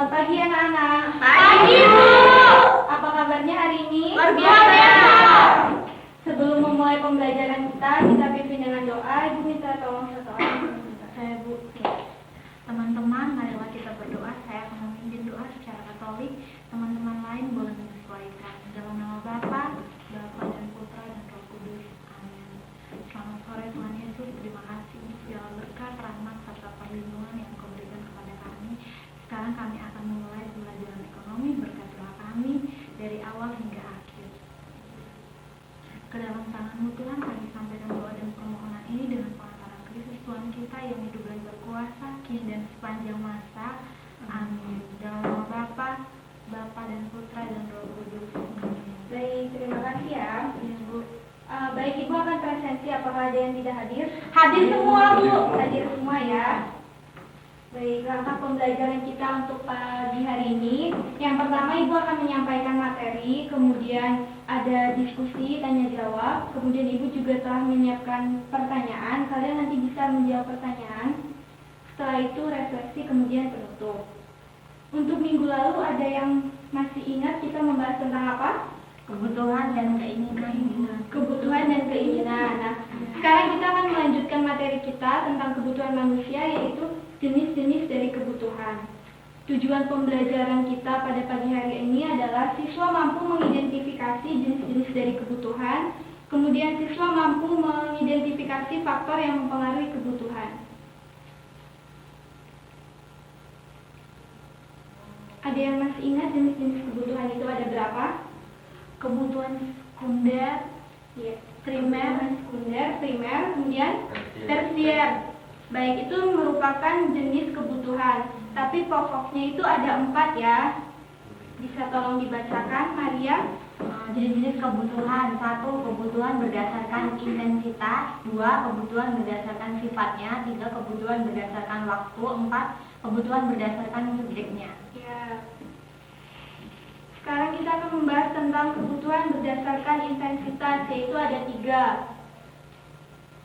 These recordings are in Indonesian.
Selamat pagi anak-anak. Pagi, Bu. Apa kabarnya hari ini? Luar biasa. Sebelum memulai pembelajaran kita pimpin dengan doa. Ibu minta tolong seseorang. Saya, Bu. Teman-teman, marilah kita berdoa. Saya akan memimpin doa secara Katolik. Teman-teman lain boleh menyesuaikan. Dalam nama Bapa dan Putra dan Roh Kudus. Amin. Selamat sore Tuhan Yesus. Terima kasih untuk segala berkat, rahmat serta perlindungan yang Kau berikan kepada kami. Sekarang kami akan memulai pembelajaran ekonomi. Berkatilah kami dari awal hingga akhir. Ke dalam tangan-Mu Tuhan kami sampaikan doa dan permohonan ini dengan pengantaran Kristus Tuhan kita yang hidup dan berkuasa kini dan sepanjang masa. Amin. Dalam nama Bapa dan Putra dan Roh Kudus. Amin. Baik, terima kasih ya. Ya, Bu. Baik, Ibu akan presensi. Apakah ada yang tidak hadir? Hadir semua, Bu. Hadir semua ya. Baik, langkah pembelajaran kita untuk pagi hari ini. Yang pertama, Ibu akan menyampaikan materi, kemudian ada diskusi, tanya jawab, kemudian Ibu juga telah menyiapkan pertanyaan. Kalian nanti bisa menjawab pertanyaan. Setelah itu refleksi, kemudian penutup. Untuk minggu lalu ada yang masih ingat kita membahas tentang apa? Kebutuhan dan keinginan. Kebutuhan dan keinginan. Nah, sekarang kita akan melanjutkan materi kita tentang kebutuhan manusia, yaitu jenis-jenis dari kebutuhan. Tujuan pembelajaran kita pada pagi hari ini adalah siswa mampu mengidentifikasi jenis-jenis dari kebutuhan, kemudian siswa mampu mengidentifikasi faktor yang mempengaruhi kebutuhan. Ada yang masih ingat jenis-jenis kebutuhan itu ada berapa? Kebutuhan sekunder, Ya, primer, primer, kemudian tersier. Baik, itu merupakan jenis kebutuhan, tapi pokoknya itu ada 4 ya. Bisa tolong dibacakan, Maria? jenis-jenis kebutuhan. 1. Kebutuhan berdasarkan intensitas. 2. Kebutuhan berdasarkan sifatnya. 3. Kebutuhan berdasarkan waktu. 4. Kebutuhan berdasarkan subjeknya. Ya. Sekarang kita akan membahas tentang kebutuhan berdasarkan intensitas, yaitu ada 3.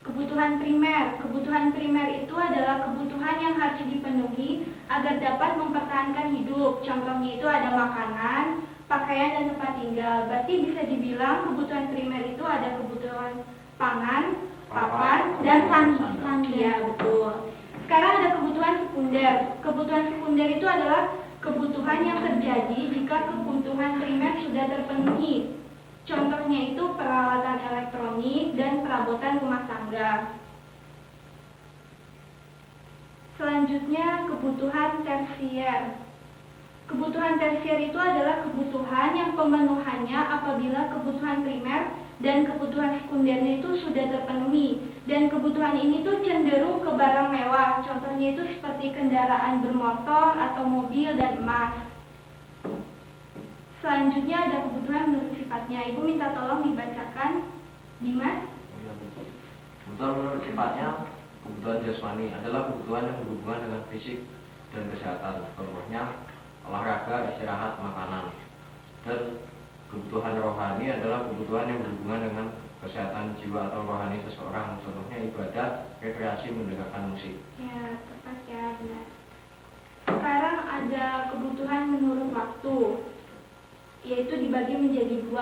Kebutuhan primer. Kebutuhan primer itu adalah kebutuhan yang harus dipenuhi agar dapat mempertahankan hidup. Contohnya itu ada makanan, pakaian, dan tempat tinggal. Berarti bisa dibilang kebutuhan primer itu ada kebutuhan pangan, papan, dan sandang. Ya, betul. Sekarang ada kebutuhan sekunder. Kebutuhan sekunder itu adalah kebutuhan yang terjadi jika kebutuhan primer sudah terpenuhi. Contohnya itu peralatan elektronik dan perabotan rumah tangga. Selanjutnya kebutuhan tersier. Kebutuhan tersier itu adalah kebutuhan yang pemenuhannya apabila kebutuhan primer dan kebutuhan sekundernya itu sudah terpenuhi. Dan kebutuhan ini tuh cenderung ke barang mewah. Contohnya itu seperti kendaraan bermotor atau mobil dan emas. Selanjutnya ada kebutuhan menurut sifatnya. Ibu minta tolong dibacakan, Dimas. Kebutuhan menurut sifatnya, kebutuhan jasmani adalah kebutuhan yang berhubungan dengan fisik dan kesehatan. Contohnya olahraga, istirahat, makanan. Dan kebutuhan rohani adalah kebutuhan yang berhubungan dengan kesehatan jiwa atau rohani seseorang. Contohnya ibadah, rekreasi, mendengarkan musik. Ya, tepat ya, benar. Sekarang ada kebutuhan menurut waktu, yaitu dibagi menjadi 2.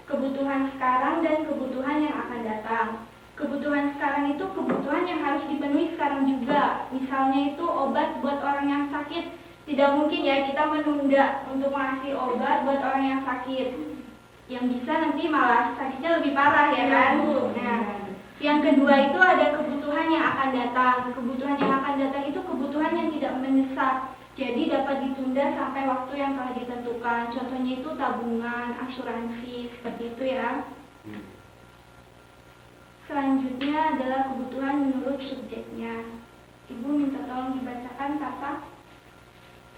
Kebutuhan sekarang dan kebutuhan yang akan datang. Kebutuhan sekarang itu kebutuhan yang harus dipenuhi sekarang juga. Misalnya itu obat buat orang yang sakit. Tidak mungkin ya kita menunda untuk mengasih obat buat orang yang sakit. Yang bisa nanti malah sakitnya lebih parah ya kan? Nah, yang kedua itu ada kebutuhan yang akan datang. Kebutuhan yang akan datang itu kebutuhan yang tidak mendesak. Jadi dapat ditunda sampai waktu yang telah ditentukan. Contohnya itu tabungan, asuransi, seperti itu ya. Selanjutnya adalah kebutuhan menurut subjeknya. Ibu minta tolong dibacakan, Tata.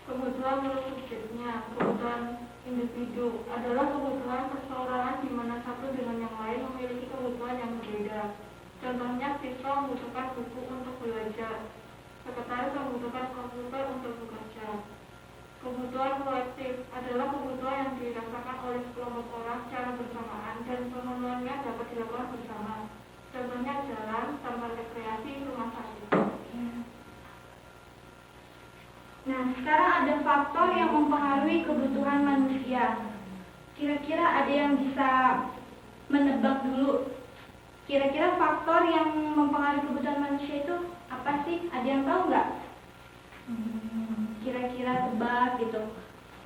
Kebutuhan menurut subjeknya. Kebutuhan individu adalah kebutuhan perseorangan di mana satu dengan yang lain memiliki kebutuhan yang berbeda. Contohnya siswa membutuhkan buku untuk belajar. Sekretaris membutuhkan komputer untuk bekerja. Kebutuhan kolektif adalah kebutuhan yang dirasakan oleh sekelompok orang secara bersamaan dan pemenuhannya dapat dilakukan bersama. Contohnya jalan, tempat rekreasi, rumah sakit. Nah, sekarang ada faktor yang mempengaruhi kebutuhan manusia. Kira-kira ada yang bisa menebak dulu? Kira-kira faktor yang mempengaruhi kebutuhan manusia itu apa sih? Ada yang tahu nggak? Kira-kira tebak gitu.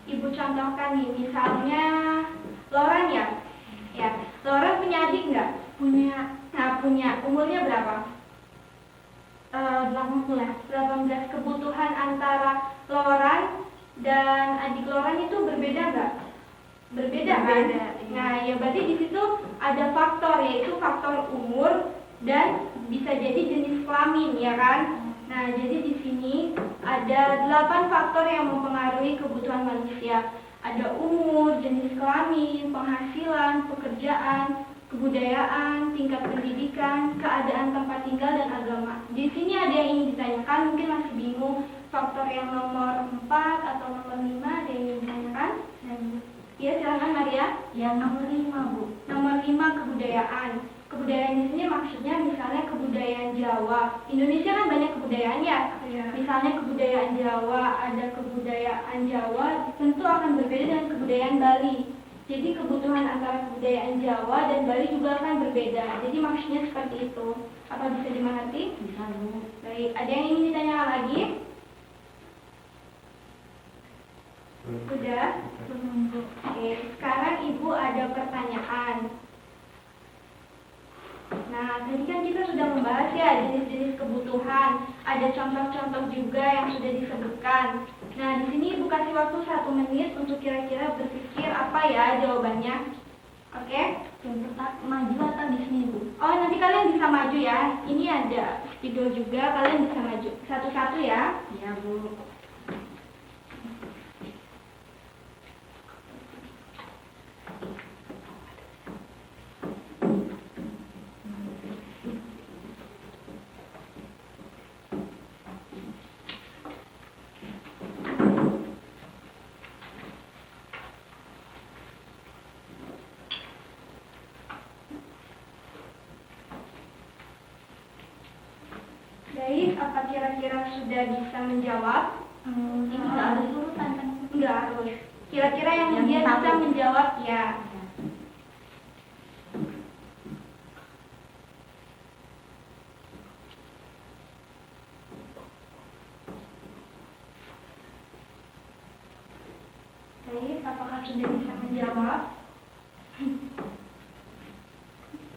Ibu contohkan nih, misalnya Loren ya? Ya, Loren punya adik nggak? Punya Nah, punya. Umurnya berapa? 18. 18. Kebutuhan antara Loren dan adik Loren itu berbeda nggak? Berbeda kan? Berbeda, iya. Nah, ya berarti di situ ada faktor, yaitu faktor umur dan bisa jadi jenis kelamin, ya kan? Nah, jadi di sini ada 8 faktor yang mempengaruhi kebutuhan manusia. Ada umur, jenis kelamin, penghasilan, pekerjaan, kebudayaan, tingkat pendidikan, keadaan tempat tinggal, dan agama. Di sini ada yang ingin ditanyakan, mungkin masih bingung faktor yang nomor 4 atau nomor 5, ada yang ingin ditanyakan? Ya, silakan Maria. Yang nomor 5, Bu. Nomor 5, kebudayaan. Kebudayaan di sini maksudnya misalnya kebudayaan Jawa. Indonesia kan banyak kebudayaan ya. Iya. Misalnya kebudayaan Jawa, ada kebudayaan Jawa tentu akan berbeda dengan kebudayaan Bali. Jadi kebutuhan antara kebudayaan Jawa dan Bali juga akan berbeda. Jadi maksudnya seperti itu. Apa bisa dimengerti? Bisa, Bu. Baik, ada yang ingin ditanyakan lagi? Sudah? Belum, Bu. Oke, sekarang Ibu ada pertanyaan. Nah, tadi kan kita sudah membahas ya jenis-jenis kebutuhan. Ada contoh-contoh juga yang sudah disebutkan. Nah, di sini Ibu kasih waktu 1 menit untuk kira-kira berpikir apa ya jawabannya. Oke? Tetap maju atau di sini, Bu? Oh, nanti kalian bisa maju ya. Ini ada spidol juga, kalian bisa maju. Satu-satu ya. Iya, Bu. Baik, apa kira-kira sudah bisa menjawab? Ini nggak ada urutan kan? Enggak harus. Kira-kira yang Yang dia bisa satu. menjawab ya. Baik, apakah sudah bisa menjawab?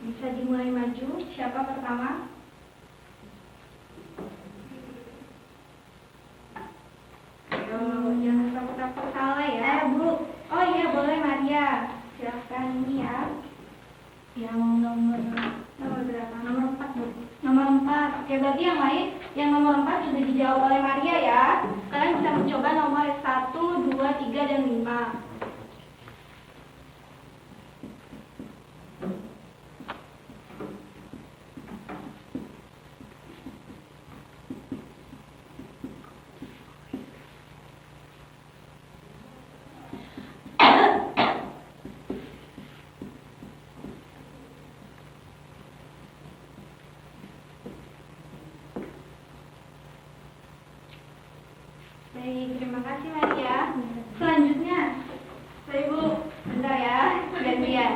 Bisa dimulai maju. Siapa pertama? Ayo, jangan takut-takut salah ya. Bu. Oh iya, boleh Maria. Silahkan ini ya. Yang nomor Berapa? nomor 4, Bu. Nomor 4. Oke, berarti yang lain yang nomor 4 sudah dijawab oleh Maria ya. Kalian bisa mencoba nomor 1, 2, 3, dan 5. Baik, terima kasih Maria. Selanjutnya, saya Bu, bentar ya, gantian.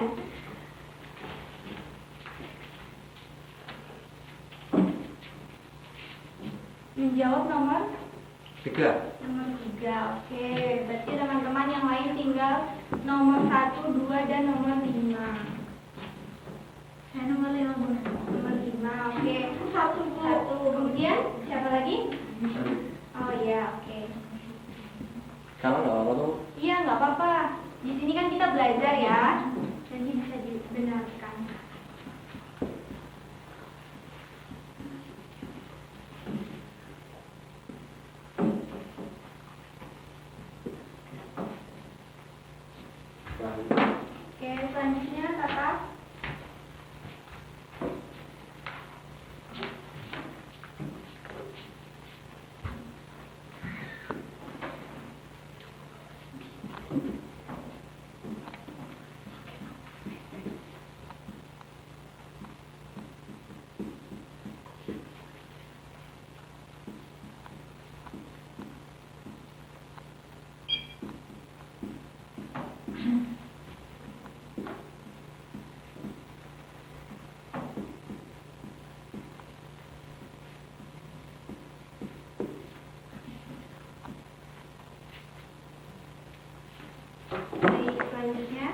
Menjawab nomor 3. nomor 3. Oke, berarti teman-teman yang lain tinggal nomor 1, 2, dan nomor 5. Saya nomor 5, Bu. Nomor 5, oke. Satu. Kemudian siapa lagi? Oh iya, oke. Sama nggak apa tuh? Iya, nggak apa-apa. Di sini kan kita belajar ya. Jadi bisa dibenarkan. Oke, selanjutnya kakak. Baik, selanjutnya.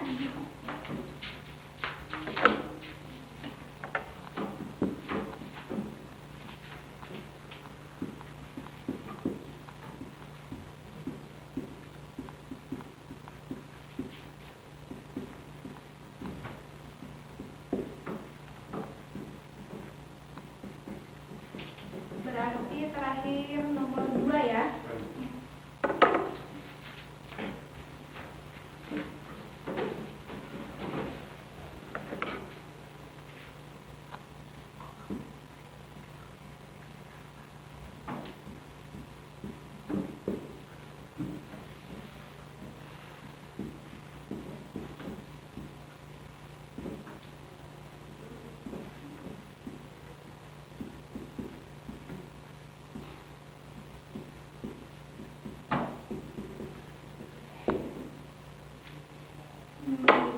Berarti terakhir nomor 2 ya.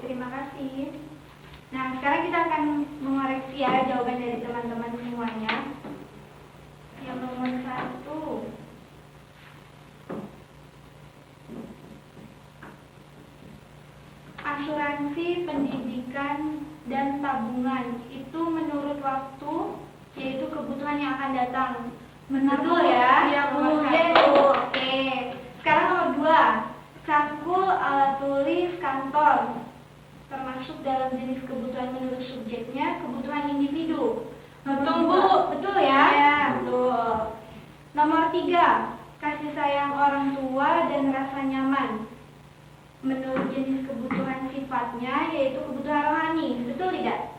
Terima kasih. Nah, sekarang kita akan mengoreksi ya jawaban dari teman-teman semuanya. Yang nomor 1. Asuransi pendidikan dan tabungan itu menurut waktu yaitu kebutuhan yang akan datang. Betul ya? Iya, Bu. Nomor 1. Oke. Sekarang nomor 2. Cangkul, alat tulis, kantor termasuk dalam jenis kebutuhan menurut subjeknya kebutuhan individu. Betul, Bu. Betul ya? Ya, betul. Nomor 3, kasih sayang orang tua dan rasa nyaman. Menurut jenis kebutuhan sifatnya yaitu kebutuhan rohani. Betul tidak?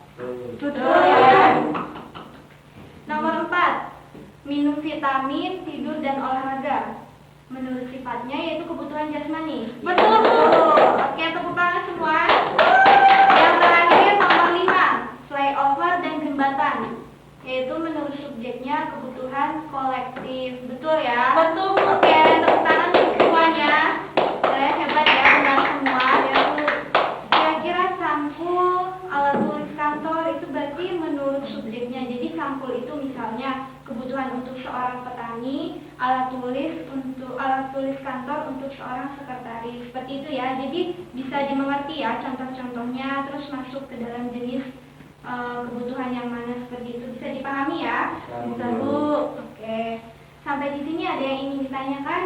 Betul ya. Nomor 4, minum vitamin, tidur dan olahraga. Menurut sifatnya yaitu kebutuhan jasmani. Betul, Bu. Oke, tepuk tangan semua. Yang terakhir nomor 5, flyover dan jembatan. Yaitu menurut subjeknya kebutuhan kolektif. Betul ya? Betul, Bu. Oke, tepuk tangan untuk semuanya. Kalian hebat ya, benar semua. Kira-kira sampul, alat tulis kantor itu berarti menurut subjeknya. Jadi sampul itu misalnya kebutuhan untuk seorang petani, alat tulis kantor untuk seorang sekretaris. Seperti itu ya. Jadi bisa dimengerti ya contoh-contohnya, terus masuk ke dalam jenis kebutuhan yang mana seperti itu. Bisa dipahami ya? Bisa, Bu. Oke. Sampai di sini ada yang ingin ditanyakan?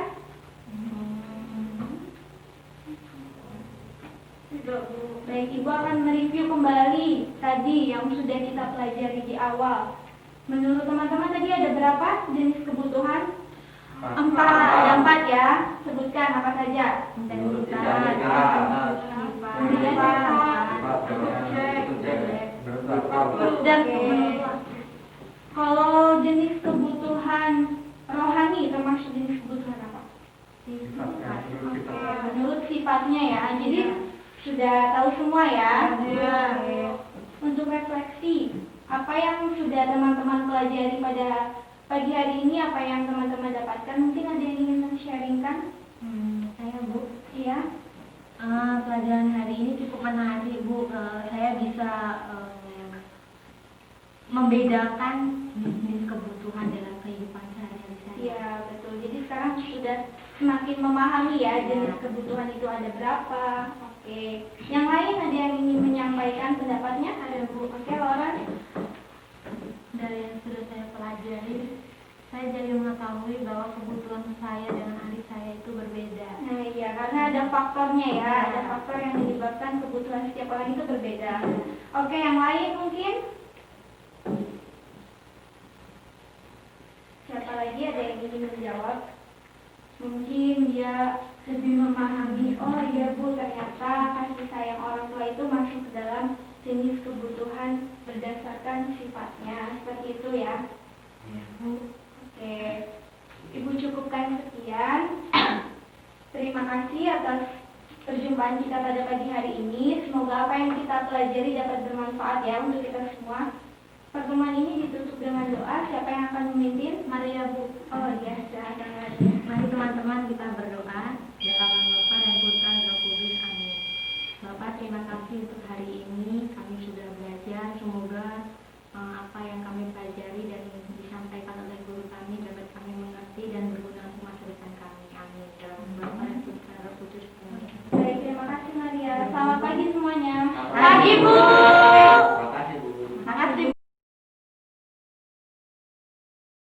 Tidak, Bu. Baik, Ibu akan mereview kembali tadi yang sudah kita pelajari di awal. Menurut teman-teman tadi ada berapa jenis kebutuhan? 4. Ada 4 ya. Sebutkan apa saja. Dan kalau jenis kebutuhan rohani termasuk jenis kebutuhan apa? Menurut sifatnya ya. Jadi sudah tahu semua ya. Untuk refleksi, apa yang sudah teman-teman pelajari pada pagi hari ini, apa yang teman-teman dapatkan? Mungkin ada yang ingin men-sharingkan? Saya, Bu. Iya. Pelajaran hari ini cukup menarik, Bu. Saya bisa membedakan jenis kebutuhan dalam kehidupan sehari-hari saya. Iya, betul. Jadi sekarang sudah semakin memahami ya jenis kebutuhan itu ada berapa. Oke. Yang lain ada yang ingin menyampaikan pendapatnya? Ada, Bu. Oke, Laura. Dari yang sudah saya pelajari, saya jadi mengetahui bahwa kebutuhan saya dengan adik saya itu berbeda. Nah, iya, karena ada faktornya ya. Ada faktor yang menyebabkan kebutuhan setiap orang itu berbeda. Oke, yang lain mungkin? Siapa lagi ada yang ingin menjawab? Mungkin dia lebih memahami, oh iya Bu, ternyata kasih sayang orang tua itu masuk ke dalam jenis kebutuhan berdasarkan sifatnya. Seperti itu ya. Oke, Ibu cukupkan sekian. Terima kasih atas perjumpaan kita pada pagi hari ini. Semoga apa yang kita pelajari dapat bermanfaat ya untuk kita semua. Pertemuan ini ditutup dengan doa. Siapa yang akan memimpin? Mari ya, Bu. Oh iya, Mari teman-teman kita berdoa dalam nama Bapa dan Putra dan Roh Kudus. Amin. Pagi, Bu.